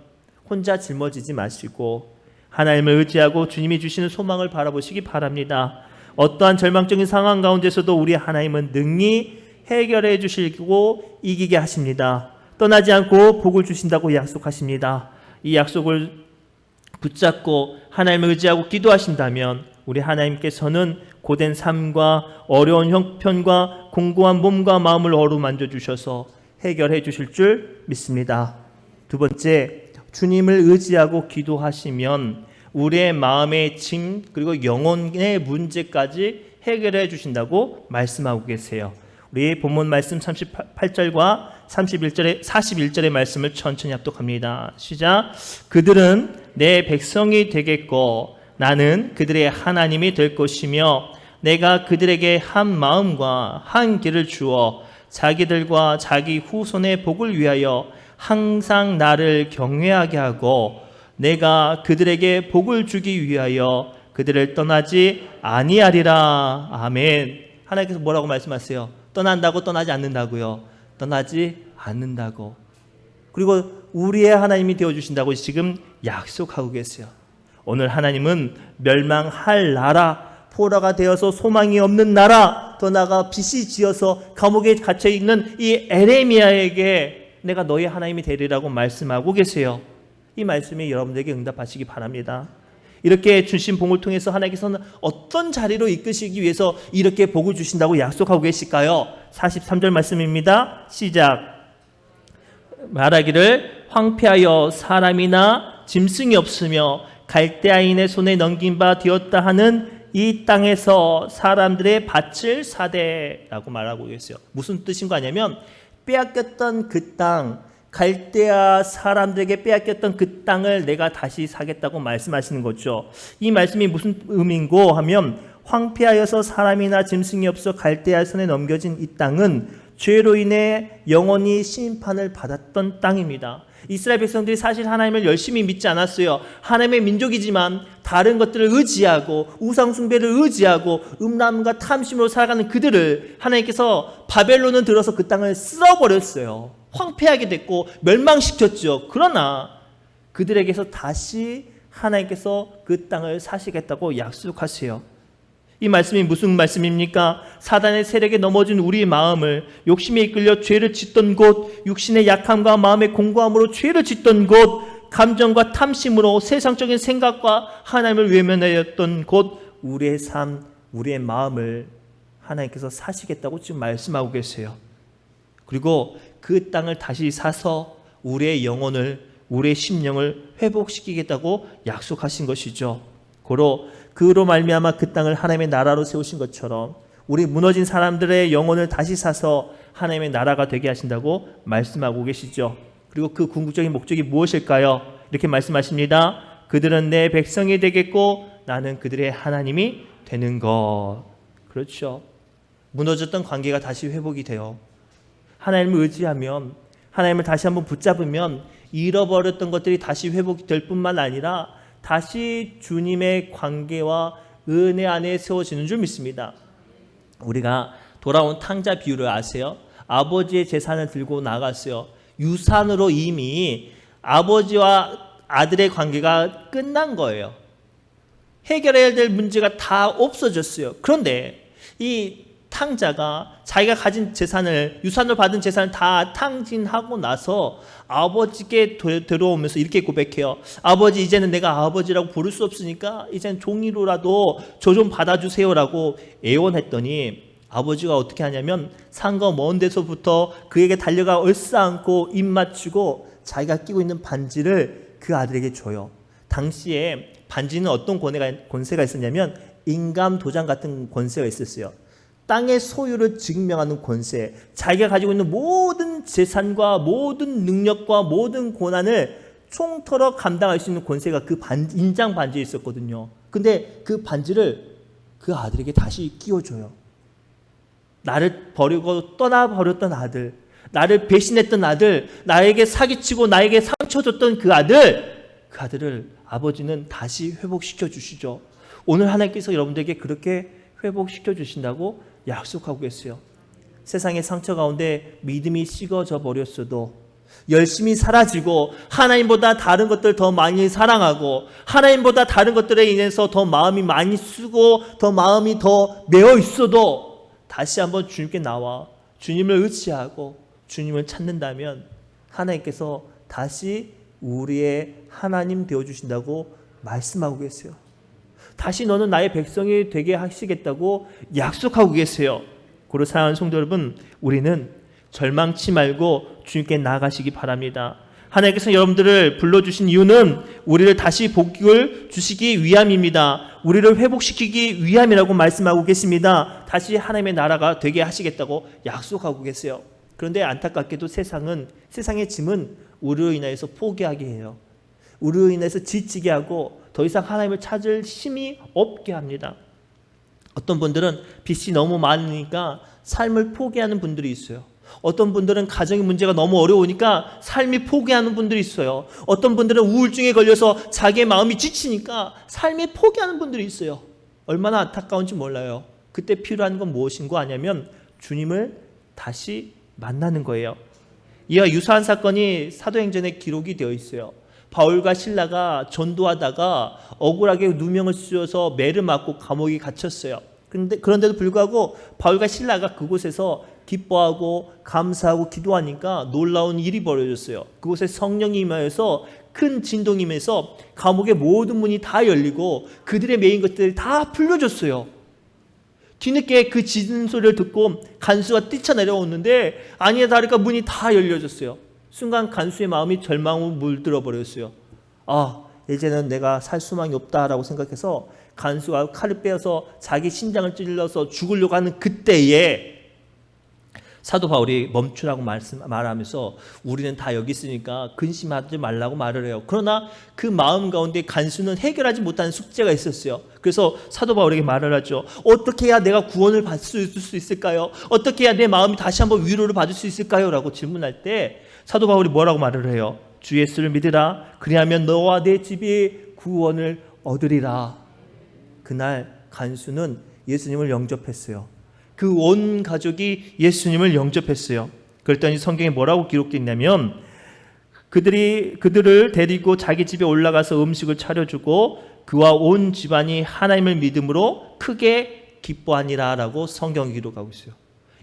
혼자 짊어지지 마시고 하나님을 의지하고 주님이 주시는 소망을 바라보시기 바랍니다. 어떠한 절망적인 상황 가운데서도 우리 하나님은 능히 해결해 주시고 이기게 하십니다. 떠나지 않고 복을 주신다고 약속하십니다. 이 약속을 붙잡고 하나님을 의지하고 기도하신다면 우리 하나님께서는 고된 삶과 어려운 형편과 공고한 몸과 마음을 어루만져 주셔서 해결해 주실 줄 믿습니다. 두 번째, 주님을 의지하고 기도하시면 우리의 마음의 짐 그리고 영혼의 문제까지 해결해 주신다고 말씀하고 계세요. 우리 본문 말씀 38절과 41절의 말씀을 천천히 합독합니다. 시작. 그들은 내 백성이 되겠고 나는 그들의 하나님이 될 것이며 내가 그들에게 한 마음과 한 길을 주어 자기들과 자기 후손의 복을 위하여 항상 나를 경외하게 하고 내가 그들에게 복을 주기 위하여 그들을 떠나지 아니하리라. 아멘. 하나님께서 뭐라고 말씀하세요? 떠난다고 떠나지 않는다고요. 떠나지 않는다고. 그리고 우리의 하나님이 되어주신다고 지금 약속하고 계세요. 오늘 하나님은 멸망할 나라, 포로가 되어서 소망이 없는 나라, 더 나아가 빚이 지어서 감옥에 갇혀있는 이 에레미야에게 내가 너희 하나님이 되리라고 말씀하고 계세요. 이 말씀에 여러분들에게 응답하시기 바랍니다. 이렇게 주신 복을 통해서 하나님께서는 어떤 자리로 이끄시기 위해서 이렇게 복을 주신다고 약속하고 계실까요? 43절 말씀입니다. 시작. 말하기를 황폐하여 사람이나 짐승이 없으며 갈대아인의 손에 넘긴 바 되었다 하는 이 땅에서 사람들의 밭을 사되라고 말하고 계세요. 무슨 뜻인 거 아니냐면 빼앗겼던 그 땅, 갈대아 사람들에게 빼앗겼던 그 땅을 내가 다시 사겠다고 말씀하시는 거죠. 이 말씀이 무슨 의미인고 하면 황폐하여서 사람이나 짐승이 없어 갈대아 손에 넘겨진 이 땅은 죄로 인해 영원히 심판을 받았던 땅입니다. 이스라엘 백성들이 사실 하나님을 열심히 믿지 않았어요. 하나님의 민족이지만 다른 것들을 의지하고 우상 숭배를 의지하고 음란과 탐심으로 살아가는 그들을 하나님께서 바벨론은 들어서 그 땅을 쓸어버렸어요. 황폐하게 됐고 멸망시켰죠. 그러나 그들에게서 다시 하나님께서 그 땅을 사시겠다고 약속하세요. 이 말씀이 무슨 말씀입니까? 사단의 세력에 넘어진 우리의 마음을 욕심에 이끌려 죄를 짓던 곳, 육신의 약함과 마음의 공고함으로 죄를 짓던 곳, 감정과 탐심으로 세상적인 생각과 하나님을 외면하였던 곳, 우리의 삶, 우리의 마음을 하나님께서 사시겠다고 지금 말씀하고 계세요. 그리고 그 땅을 다시 사서 우리의 영혼을, 우리의 심령을 회복시키겠다고 약속하신 것이죠. 그로 말미암아 그 땅을 하나님의 나라로 세우신 것처럼 우리 무너진 사람들의 영혼을 다시 사서 하나님의 나라가 되게 하신다고 말씀하고 계시죠. 그리고 그 궁극적인 목적이 무엇일까요? 이렇게 말씀하십니다. 그들은 내 백성이 되겠고 나는 그들의 하나님이 되는 것. 그렇죠. 무너졌던 관계가 다시 회복이 돼요. 하나님을 의지하면, 하나님을 다시 한번 붙잡으면 잃어버렸던 것들이 다시 회복이 될 뿐만 아니라 다시 주님의 관계와 은혜 안에 세워지는 줄 믿습니다. 우리가 돌아온 탕자 비유를 아세요? 아버지의 재산을 들고 나갔어요. 유산으로 이미 아버지와 아들의 관계가 끝난 거예요. 해결해야 될 문제가 다 없어졌어요. 그런데 이 탕자가 자기가 가진 재산을, 유산으로 받은 재산을 다 탕진하고 나서 아버지께 들어오면서 이렇게 고백해요. 아버지, 이제는 내가 아버지라고 부를 수 없으니까 이제는 종이로라도 저 좀 받아주세요라고 애원했더니 아버지가 어떻게 하냐면 산거 먼 데서부터 그에게 달려가 얼싸안고 입 맞추고 자기가 끼고 있는 반지를 그 아들에게 줘요. 당시에 반지는 어떤 권세가 있었냐면 인감 도장 같은 권세가 있었어요. 땅의 소유를 증명하는 권세, 자기가 가지고 있는 모든 재산과 모든 능력과 모든 고난을 총털어 감당할 수 있는 권세가 그 인장 반지에 있었거든요. 근데 그 반지를 그 아들에게 다시 끼워줘요. 나를 버리고 떠나버렸던 아들, 나를 배신했던 아들, 나에게 사기치고 나에게 상처 줬던 그 아들을 아버지는 다시 회복시켜 주시죠. 오늘 하나님께서 여러분들에게 그렇게 회복시켜 주신다고 약속하고 계세요. 세상의 상처 가운데 믿음이 식어져 버렸어도, 열심히 사라지고 하나님보다 다른 것들 더 많이 사랑하고 하나님보다 다른 것들에 인해서 더 마음이 많이 쓰고 더 마음이 더 메어 있어도 다시 한번 주님께 나와 주님을 의지하고 주님을 찾는다면 하나님께서 다시 우리의 하나님 되어주신다고 말씀하고 계세요. 다시 너는 나의 백성이 되게 하시겠다고 약속하고 계세요. 고로 사랑하는 성도 여러분, 우리는 절망치 말고 주님께 나아가시기 바랍니다. 하나님께서 여러분들을 불러주신 이유는 우리를 다시 복을 주시기 위함입니다. 우리를 회복시키기 위함이라고 말씀하고 계십니다. 다시 하나님의 나라가 되게 하시겠다고 약속하고 계세요. 그런데 안타깝게도 세상의 짐은 우리로 인해서 포기하게 해요. 우리로 인해서 지치게 하고 더 이상 하나님을 찾을 힘이 없게 합니다. 어떤 분들은 빚이 너무 많으니까 삶을 포기하는 분들이 있어요. 어떤 분들은 가정의 문제가 너무 어려우니까 삶이 포기하는 분들이 있어요. 어떤 분들은 우울증에 걸려서 자기의 마음이 지치니까 삶이 포기하는 분들이 있어요. 얼마나 안타까운지 몰라요. 그때 필요한 건 무엇인 거 아냐면 주님을 다시 만나는 거예요. 이와 유사한 사건이 사도행전에 기록이 되어 있어요. 바울과 실라가 전도하다가 억울하게 누명을 씌워서 매를 맞고 감옥에 갇혔어요. 그런데도 불구하고 바울과 실라가 그곳에서 기뻐하고 감사하고 기도하니까 놀라운 일이 벌어졌어요. 그곳에 성령이 임하여서 큰 진동이 임해서 감옥의 모든 문이 다 열리고 그들의 메인 것들이 다 풀려졌어요. 뒤늦게 그 짖는 소리를 듣고 간수가 뛰쳐내려오는데 아니나 다를까 문이 다 열려졌어요. 순간 간수의 마음이 절망으로 물들어 버렸어요. 이제는 내가 살 수만이 없다라고 생각해서 간수가 칼을 빼어서 자기 심장을 찔러서 죽으려고 하는 그때에 사도 바울이 멈추라고 말하면서 우리는 다 여기 있으니까 근심하지 말라고 말을 해요. 그러나 그 마음 가운데 간수는 해결하지 못하는 숙제가 있었어요. 그래서 사도 바울에게 말을 하죠. 어떻게 해야 내가 구원을 받을 수 있을까요? 어떻게 해야 내 마음이 다시 한번 위로를 받을 수 있을까요? 라고 질문할 때 사도 바울이 뭐라고 말을 해요? 주 예수를 믿으라. 그리하면 너와 내 집이 구원을 얻으리라. 그날 간수는 예수님을 영접했어요. 그 온 가족이 예수님을 영접했어요. 그랬더니 성경에 뭐라고 기록되어 있냐면 그들을 데리고 자기 집에 올라가서 음식을 차려주고 그와 온 집안이 하나님을 믿음으로 크게 기뻐하니라 라고 성경이 기록하고 있어요.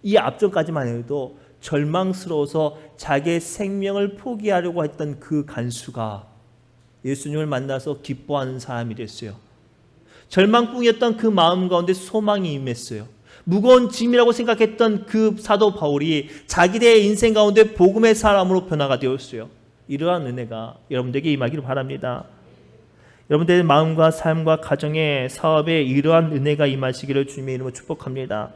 이 앞전까지만 해도 절망스러워서 자기의 생명을 포기하려고 했던 그 간수가 예수님을 만나서 기뻐하는 사람이 됐어요. 절망뿐이었던 그 마음 가운데 소망이 임했어요. 무거운 짐이라고 생각했던 그 사도 바울이 자기의 인생 가운데 복음의 사람으로 변화가 되었어요. 이러한 은혜가 여러분들에게 임하기를 바랍니다. 여러분들의 마음과 삶과 가정의 사업에 이러한 은혜가 임하시기를 주님의 이름으로 축복합니다.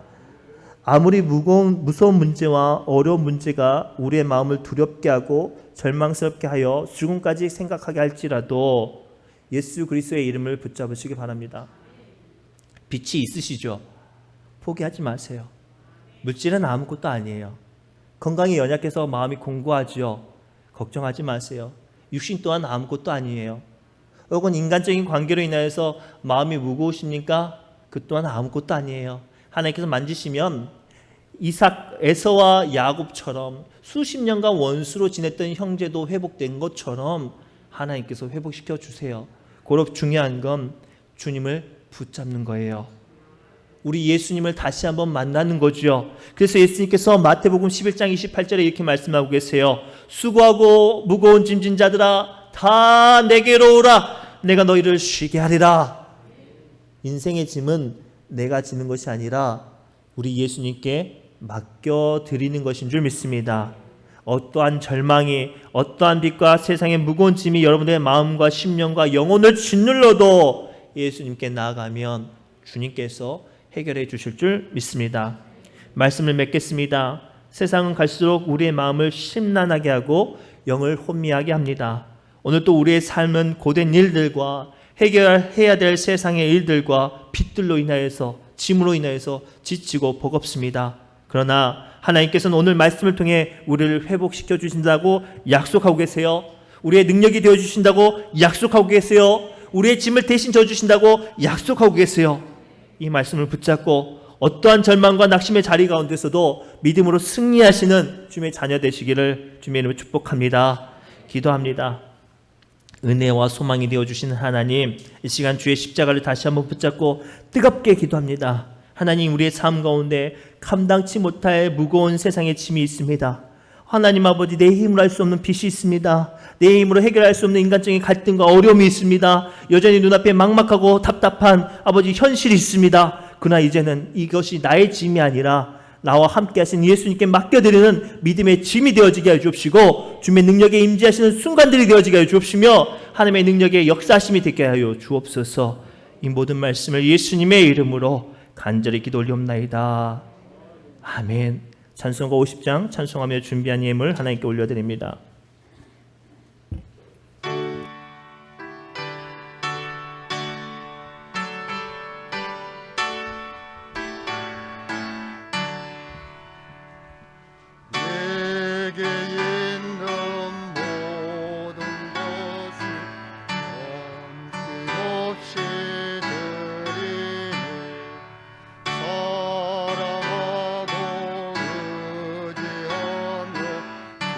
아무리 무서운 문제와 어려운 문제가 우리의 마음을 두렵게 하고 절망스럽게 하여 죽음까지 생각하게 할지라도 예수 그리스도의 이름을 붙잡으시기 바랍니다. 빛이 있으시죠? 포기하지 마세요. 물질은 아무것도 아니에요. 건강이 연약해서 마음이 공고하지요. 걱정하지 마세요. 육신 또한 아무것도 아니에요. 혹은 인간적인 관계로 인하여서 마음이 무거우십니까? 그 또한 아무것도 아니에요. 하나님께서 만지시면 이삭, 에서와 야곱처럼 수십 년간 원수로 지냈던 형제도 회복된 것처럼 하나님께서 회복시켜 주세요. 고로 중요한 건 주님을 붙잡는 거예요. 우리 예수님을 다시 한번 만나는 거죠. 그래서 예수님께서 마태복음 11장 28절에 이렇게 말씀하고 계세요. 수고하고 무거운 짐진 자들아 다 내게로 오라. 내가 너희를 쉬게 하리라. 인생의 짐은 내가 지는 것이 아니라 우리 예수님께 맡겨드리는 것인 줄 믿습니다. 어떠한 절망이, 어떠한 빛과 세상의 무거운 짐이 여러분의 마음과 심령과 영혼을 짓눌러도 예수님께 나아가면 주님께서 해결해 주실 줄 믿습니다. 말씀을 맺겠습니다. 세상은 갈수록 우리의 마음을 심란하게 하고 영을 혼미하게 합니다. 오늘 또 우리의 삶은 고된 일들과 해결해야 될 세상의 일들과 빚들로 인하여서 짐으로 인하여서 지치고 버겁습니다. 그러나 하나님께서는 오늘 말씀을 통해 우리를 회복시켜 주신다고 약속하고 계세요. 우리의 능력이 되어 주신다고 약속하고 계세요. 우리의 짐을 대신 져 주신다고 약속하고 계세요. 이 말씀을 붙잡고 어떠한 절망과 낙심의 자리 가운데서도 믿음으로 승리하시는 주님의 자녀 되시기를 주님의 이름으로 축복합니다. 기도합니다. 은혜와 소망이 되어주시는 하나님, 이 시간 주의 십자가를 다시 한번 붙잡고 뜨겁게 기도합니다. 하나님, 우리의 삶 가운데 감당치 못할 무거운 세상의 짐이 있습니다. 하나님 아버지, 내 힘으로 할 수 없는 빚이 있습니다. 내 힘으로 해결할 수 없는 인간적인 갈등과 어려움이 있습니다. 여전히 눈앞에 막막하고 답답한 아버지 현실이 있습니다. 그러나 이제는 이것이 나의 짐이 아니라 나와 함께 하신 예수님께 맡겨드리는 믿음의 짐이 되어지게 하여 주옵시고 주님의 능력에 임재하시는 순간들이 되어지게 하여 주옵시며 하나님의 능력에 역사하심이 되게 하여 주옵소서. 이 모든 말씀을 예수님의 이름으로 간절히 기도 올리옵나이다. 아멘. 찬송가 50장 찬송하며 준비한 예물 하나님께 올려드립니다. 내게 있는 모든 것을 없이 드리네. 사랑하고 의지하며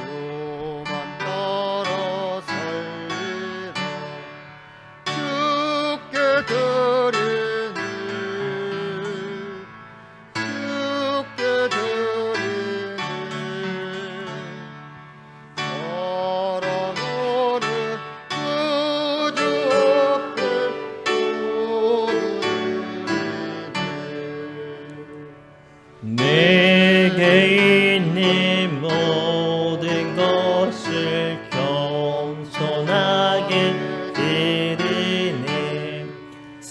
주만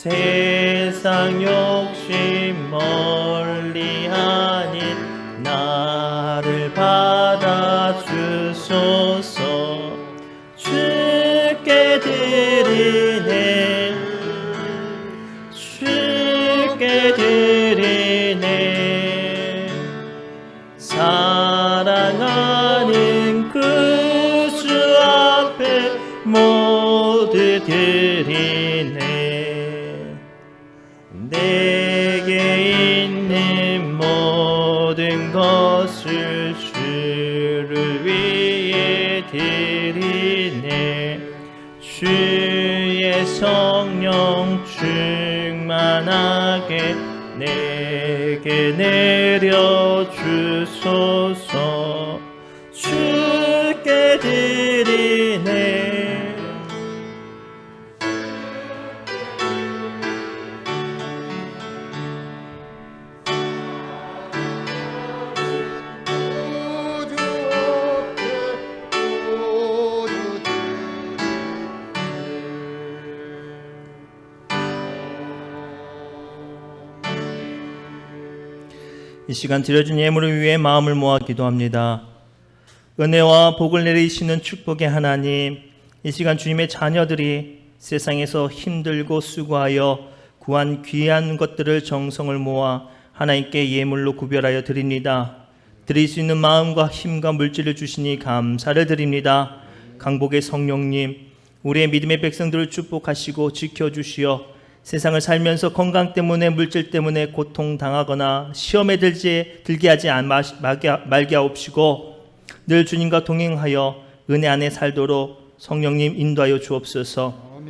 세상 욕심 멀리하니 나를 받아주소서. 주께 드리네, 주께 드리네, 사랑하는 그 주 앞에 모두 드리네. 내게 있는 모든 것을 주를 위해 드리네. 주의 성령 충만하게 내게 내려주소서. 주께 드리네. 이 시간 드려진 예물을 위해 마음을 모아 기도합니다. 은혜와 복을 내리시는 축복의 하나님, 이 시간 주님의 자녀들이 세상에서 힘들고 수고하여 구한 귀한 것들을 정성을 모아 하나님께 예물로 구별하여 드립니다. 드릴 수 있는 마음과 힘과 물질을 주시니 감사를 드립니다. 강복의 성령님, 우리의 믿음의 백성들을 축복하시고 지켜주시어 세상을 살면서 건강 때문에 물질 때문에 고통당하거나 시험에 들게 하지 말게 하옵시고 늘 주님과 동행하여 은혜 안에 살도록 성령님 인도하여 주옵소서.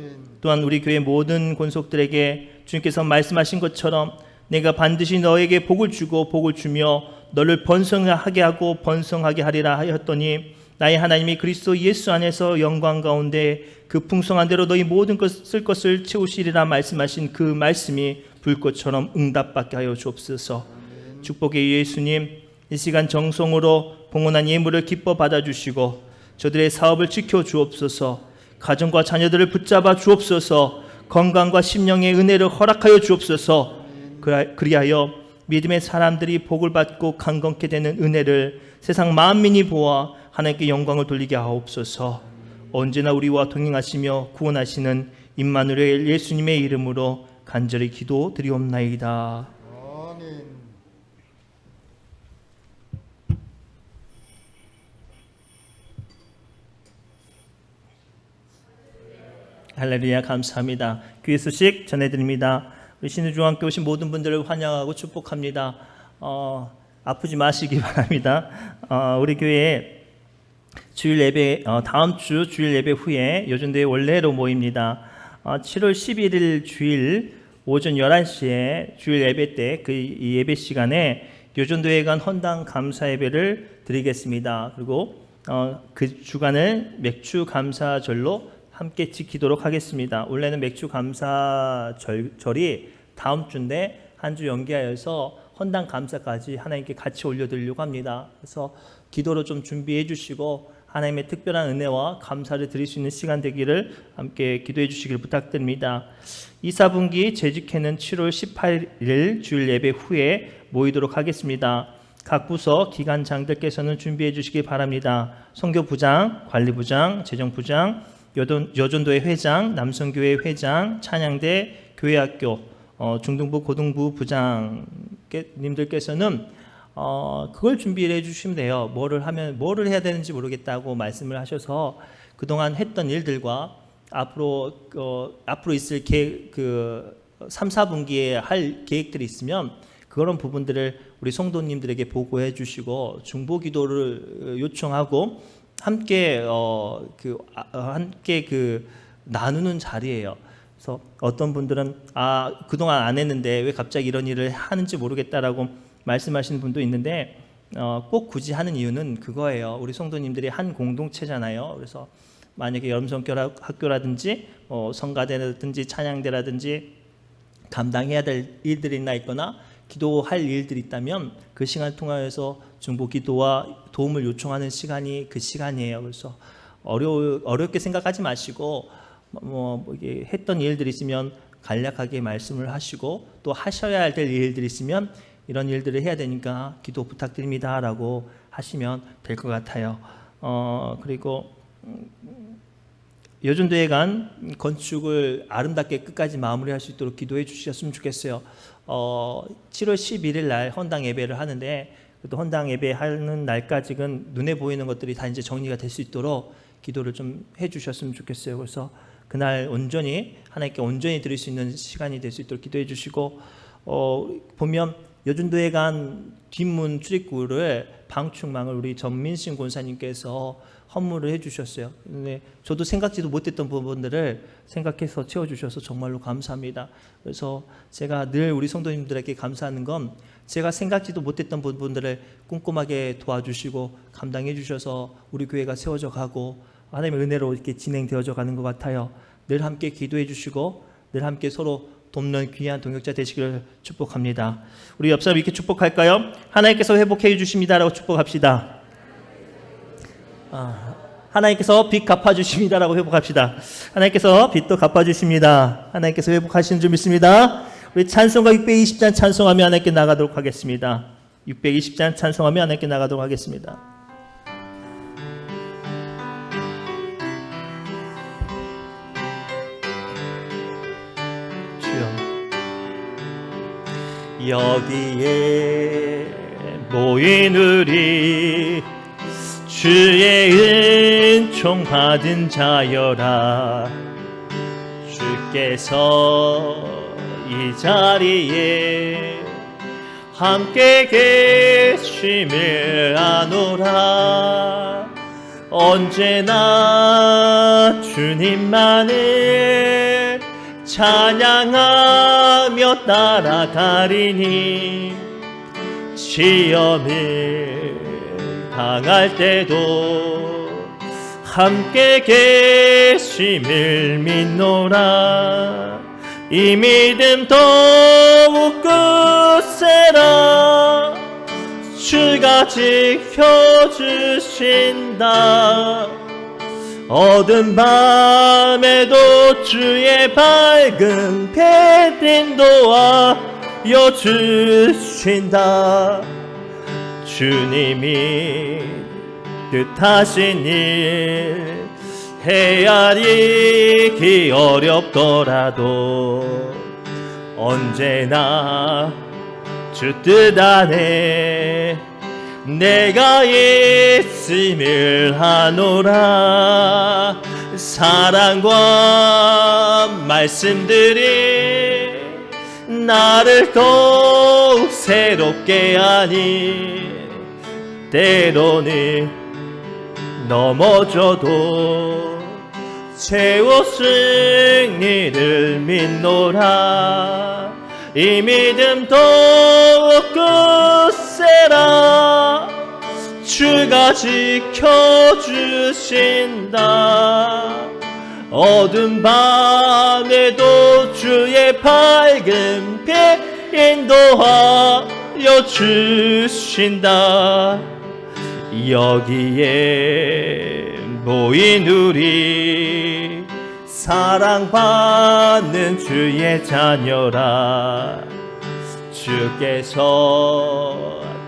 또한 우리 교회 모든 권속들에게 주님께서 말씀하신 것처럼 내가 반드시 너에게 복을 주고 복을 주며 너를 번성하게 하고 번성하게 하리라 하였더니 나의 하나님이 그리스도 예수 안에서 영광 가운데 그 풍성한 대로 너희 모든 것을 채우시리라 말씀하신 그 말씀이 불꽃처럼 응답받게 하여 주옵소서. 축복의 예수님, 이 시간 정성으로 봉헌한 예물을 기뻐 받아주시고 저들의 사업을 지켜 주옵소서. 가정과 자녀들을 붙잡아 주옵소서. 건강과 심령의 은혜를 허락하여 주옵소서. 그리하여 믿음의 사람들이 복을 받고 강건케 되는 은혜를 세상 만민이 보아 하나님께 영광을 돌리게 하옵소서. 언제나 우리와 동행하시며 구원하시는 임마누엘 예수님의 이름으로 간절히 기도드리옵나이다. 아멘. 할렐루야. 감사합니다. 교회 소식 전해드립니다. 우리 신우중학교 오신 모든 분들을 환영하고 축복합니다. 아프지 마시기 바랍니다. 우리 교회에 주일 예배, 다음 주 주일 예배 후에 요전도회 원래로 모입니다. 7월 11일 주일 오전 11시에 주일 예배 때 그 예배 시간에 요전도회 간 헌당 감사 예배를 드리겠습니다. 그리고 그 주간을 맥주 감사절로 함께 지키도록 하겠습니다. 원래는 맥주 감사절이 다음 주인데 한 주 연기하여서 헌당 감사까지 하나님께 같이 올려드리려고 합니다. 그래서 기도로 좀 준비해 주시고 하나님의 특별한 은혜와 감사를 드릴 수 있는 시간 되기를 함께 기도해 주시길 부탁드립니다. 2, 4분기 재직회는 7월 18일 주일 예배 후에 모이도록 하겠습니다. 각 부서 기관장들께서는 준비해 주시기 바랍니다. 선교부장, 관리부장, 재정부장, 여전도회 회장, 남성교회 회장, 찬양대, 교회학교, 중등부, 고등부 부장님들께서는 그걸 준비를 해주시면 돼요. 뭐를 해야 되는지 모르겠다고 말씀을 하셔서 그동안 했던 일들과 앞으로 있을 3, 4분기에 할 계획들이 있으면 그런 부분들을 우리 성도님들에게 보고해 주시고 중보기도를 요청하고 함께 나누는 자리예요. 그래서 어떤 분들은 그동안 안 했는데 왜 갑자기 이런 일을 하는지 모르겠다라고 말씀하시는 분도 있는데 꼭 굳이 하는 이유는 그거예요. 우리 성도님들이 한 공동체잖아요. 그래서 만약에 여름성결학교라든지 성가대라든지 찬양대라든지 감당해야 될 일들이 있거나 기도할 일들이 있다면 그 시간을 통하여서 중보기도와 도움을 요청하는 시간이 그 시간이에요. 그래서 어렵게 생각하지 마시고 이게 했던 일들이 있으면 간략하게 말씀을 하시고 또 하셔야 될 일들이 있으면 이런 일들을 해야 되니까 기도 부탁드립니다 라고 하시면 될 것 같아요. 그리고 여준도회관 건축을 아름답게 끝까지 마무리할 수 있도록 기도해 주셨으면 좋겠어요. 7월 11일 날 헌당 예배를 하는데 또 헌당 예배하는 날까지는 눈에 보이는 것들이 다 이제 정리가 될 수 있도록 기도를 좀 해주셨으면 좋겠어요. 그래서 그날 온전히 하나님께 온전히 드릴 수 있는 시간이 될 수 있도록 기도해 주시고 보면 여준도회관 뒷문 출입구를 방충망을 우리 전민신 권사님께서 헌물을 해주셨어요. 근데 저도 생각지도 못했던 부분들을 생각해서 채워주셔서 정말로 감사합니다. 그래서 제가 늘 우리 성도님들에게 감사하는 건 제가 생각지도 못했던 부분들을 꼼꼼하게 도와주시고 감당해 주셔서 우리 교회가 세워져 가고 하나님의 은혜로 이렇게 진행되어져 가는 것 같아요. 늘 함께 기도해 주시고 늘 함께 서로 돕는 귀한 동역자 되시기를 축복합니다. 우리 옆 사람 이렇게 축복할까요? 하나님께서 회복해 주십니다라고 축복합시다. 하나님께서 빚 갚아주십니다라고 회복합시다. 하나님께서 빚도 갚아주십니다. 하나님께서 회복하시는 줄 믿습니다. 우리 찬송가 620잔 찬송하며 하나님께 나가도록 하겠습니다. 620잔 찬송하며 하나님께 나가도록 하겠습니다. 주여, 여기에 모인 우리 주의 은총 받은 자여라. 주께서 이 자리에 함께 계심을 아노라. 언제나 주님만을 찬양하며 따라가리니 시험을 당할 때도 함께 계심을 믿노라. 이 믿음 더욱 굳세라. 주가 지켜주신다. 어두운 밤에도 주의 밝은 빛 인도하여 주신다. 주님이 뜻하신 일 헤아리기 어렵더라도 언제나 주 뜻 안에 내가 있음을 하노라. 사랑과 말씀들이 나를 더욱 새롭게 하니 때로는 넘어져도 최후 승리를 믿노라. 이 믿음 더욱 굳세라. 주가 지켜주신다. 어두운 밤에도 주의 밝은 빛 인도하여 주신다. 여기에 모인 우리 사랑받는 주의 자녀라. 주께서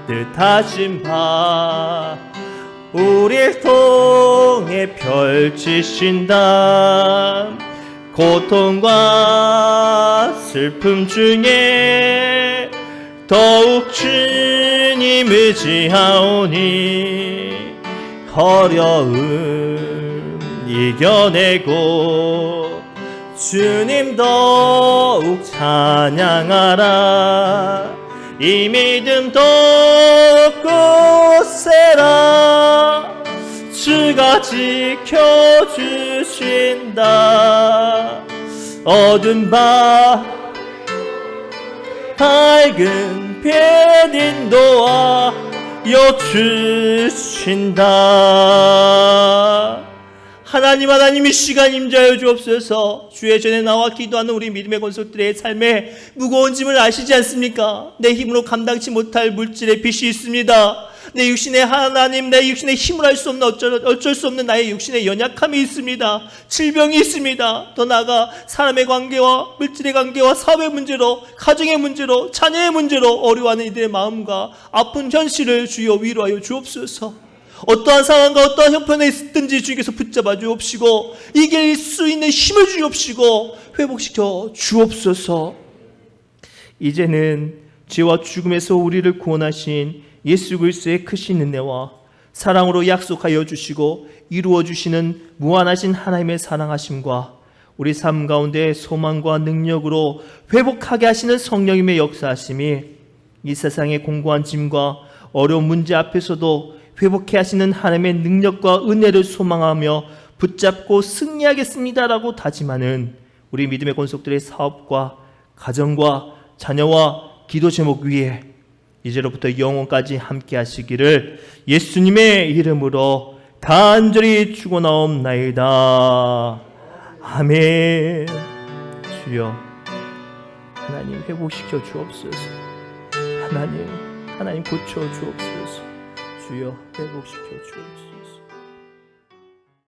뜻하신 바 우리를 통해 펼치신다. 고통과 슬픔 중에 더욱 주님 의지하오니 어려움 이겨내고 주님 더욱 찬양하라. 이 믿음 더욱 굳세라. 주가 지켜주신다. 어두운 밤 밝은 빛 인도하여 주신다. 하나님 이 시간 임자여 주옵소서. 주의 전에 나와 기도하는 우리 믿음의 권속들의 삶에 무거운 짐을 아시지 않습니까? 내 힘으로 감당치 못할 물질의 빚이 있습니다. 내 육신의 하나님, 내 육신의 힘을 할 수 없는 어쩔 수 없는 나의 육신의 연약함이 있습니다. 질병이 있습니다. 더 나아가 사람의 관계와 물질의 관계와 사업의 문제로, 가정의 문제로, 자녀의 문제로 어려워하는 이들의 마음과 아픈 현실을 주여 위로하여 주옵소서. 어떠한 상황과 어떠한 형편에 있든지 주께서 붙잡아 주옵시고 이길 수 있는 힘을 주옵시고 회복시켜 주옵소서. 이제는 죄와 죽음에서 우리를 구원하신 예수 그리스도의 크신 은혜와 사랑으로 약속하여 주시고 이루어 주시는 무한하신 하나님의 사랑하심과 우리 삶 가운데 소망과 능력으로 회복하게 하시는 성령님의 역사하심이 이 세상의 공고한 짐과 어려운 문제 앞에서도 회복해 하시는 하나님의 능력과 은혜를 소망하며 붙잡고 승리하겠습니다라고 다짐하는 우리 믿음의 권속들의 사업과 가정과 자녀와 기도 제목 위에 이제로부터 영원까지 함께 하시기를 예수님의 이름으로 간절히 축원하옵나이다. 아멘. 주여 하나님 회복시켜 주옵소서. 하나님 고쳐 주옵소서. 주여 회복시켜 주옵소서.